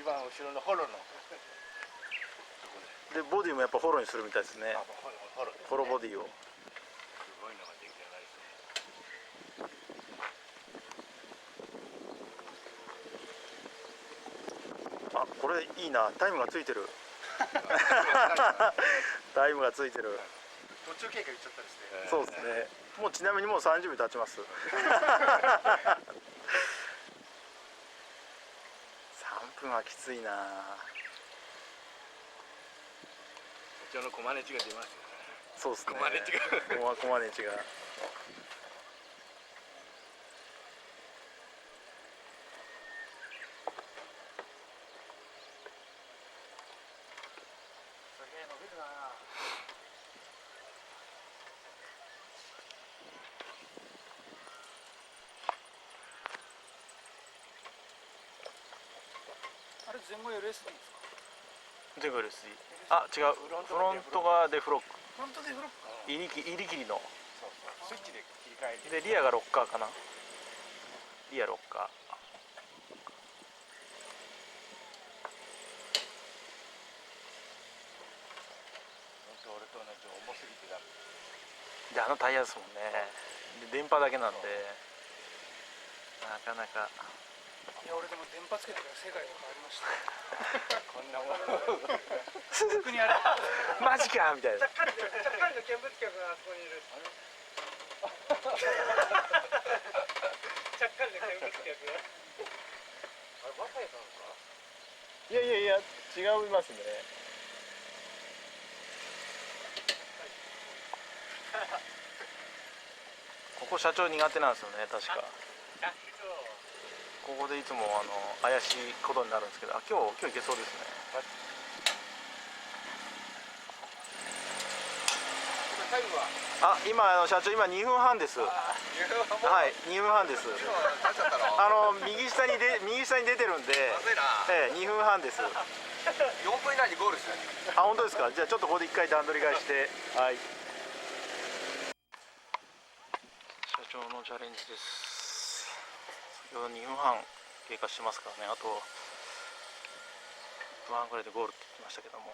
一番後ろのフォローのでボディもやっぱフォローにするみたいですね。フォローボディを。すごいのが出来上がりそう。あ、これいいな、タイムがついてる。タイムがついてる。途中経過言っちゃったりして。そうですね。もうちなみにもう30秒経ちます。3分はきついな。社長のコマネチが出ますよね。そうですね。コマネチが。コマネチが。あれ前後 LSD ですか？前後 LSD。あ、違う。フロントがデフロック。フロントデフロック。入り切りの。そうそう。スイッチで切り替えて。でリアがロッカーかな。リアロッカー。俺と同じ重すぎてダメ。であのタイヤですもんね。で電波だけなんでなかなか。いや俺でも電波つけてから世界と変わりました。こんなもん。逆にあれ。マジかみたいな。ちゃっかりの見物客があそこにいる。ちゃっかりの見物客が。あれバカヤさんですか？いやいやいや違いますね。ここ社長苦手なんですよね確か。ここでいつも怪しいことになるんですけど、今日いけそうですね。タイムは？今社長今2分半です。はい、2分半です。右下に出てるんで、2分半です。4分以内にゴールする。あ、本当ですか。じゃあちょっとここで1回段取り返して、はい。社長のチャレンジです。先ほど2分半経過してますからね。あと1分半ぐらいでゴールって言ってましたけども。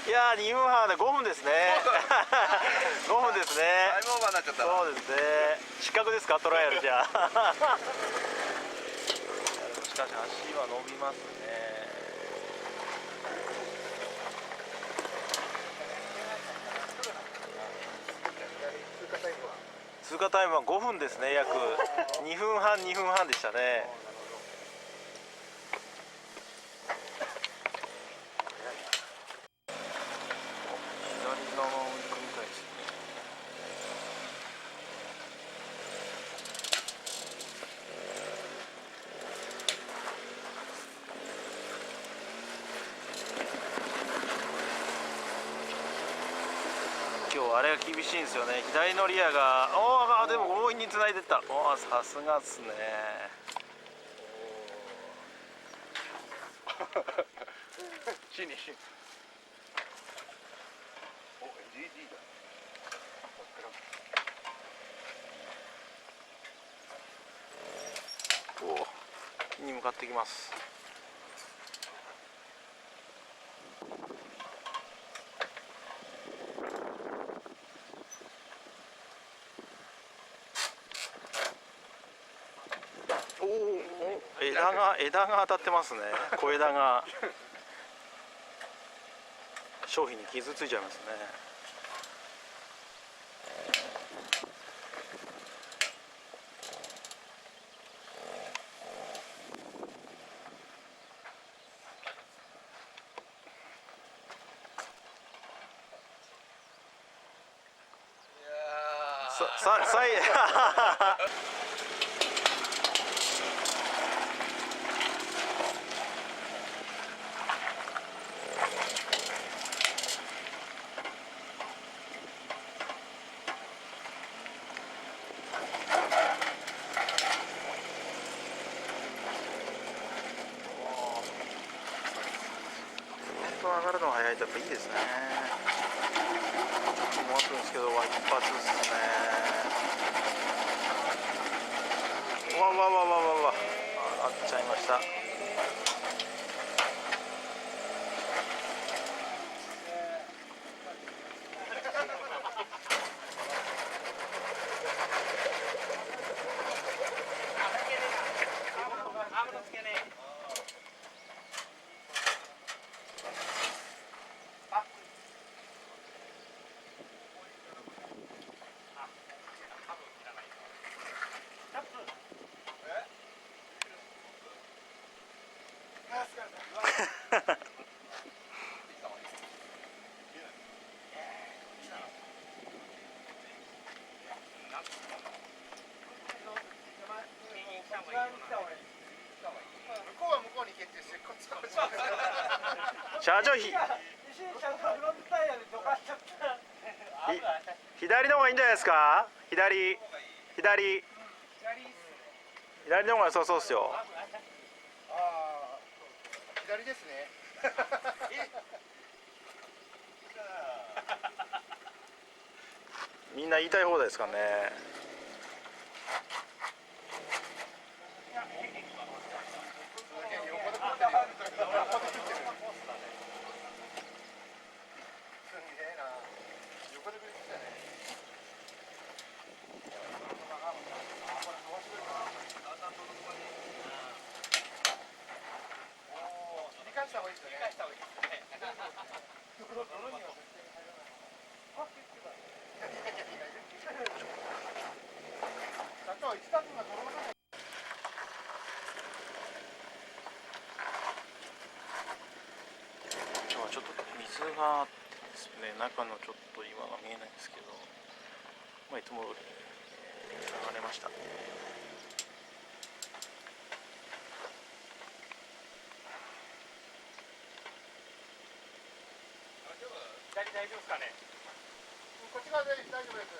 いやー2分半で5分ですね。5分ですね。タイムオーバーになっちゃった。そうですね。失格ですかトライアルじゃ。しかし足は伸びますね。通過タイムは5分ですね。約2分半2分半でしたね。左側を行くみたいですね。今日あれが厳しいんですよね。左のリアがでも強引に繋いでった。さすがっすね。死に死に。お、GG だ。に向かってきます。枝が当たってますね。小枝が商品に傷ついちゃいますね。上がるのが早いとやっぱいいですね。ちょっともわっとるんですけど、一発ですね。あっちゃいました。社長左の方がいいんじゃないですか。左の方が良さそうっすよ。左ですね。みんな言いたい放題ですからね。今日はちょっと水がですね、中のちょっと岩が見えないんですけど、いつも通り流れました。大丈夫ですかね。こっち側で大丈夫です。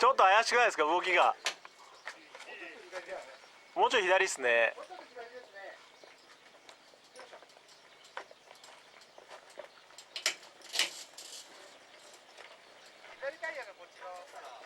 ちょっと怪しくないですか、動きが。もうちょい左ですね。もうちょっと左ですね。よいしょ。左タイヤがこっち側から。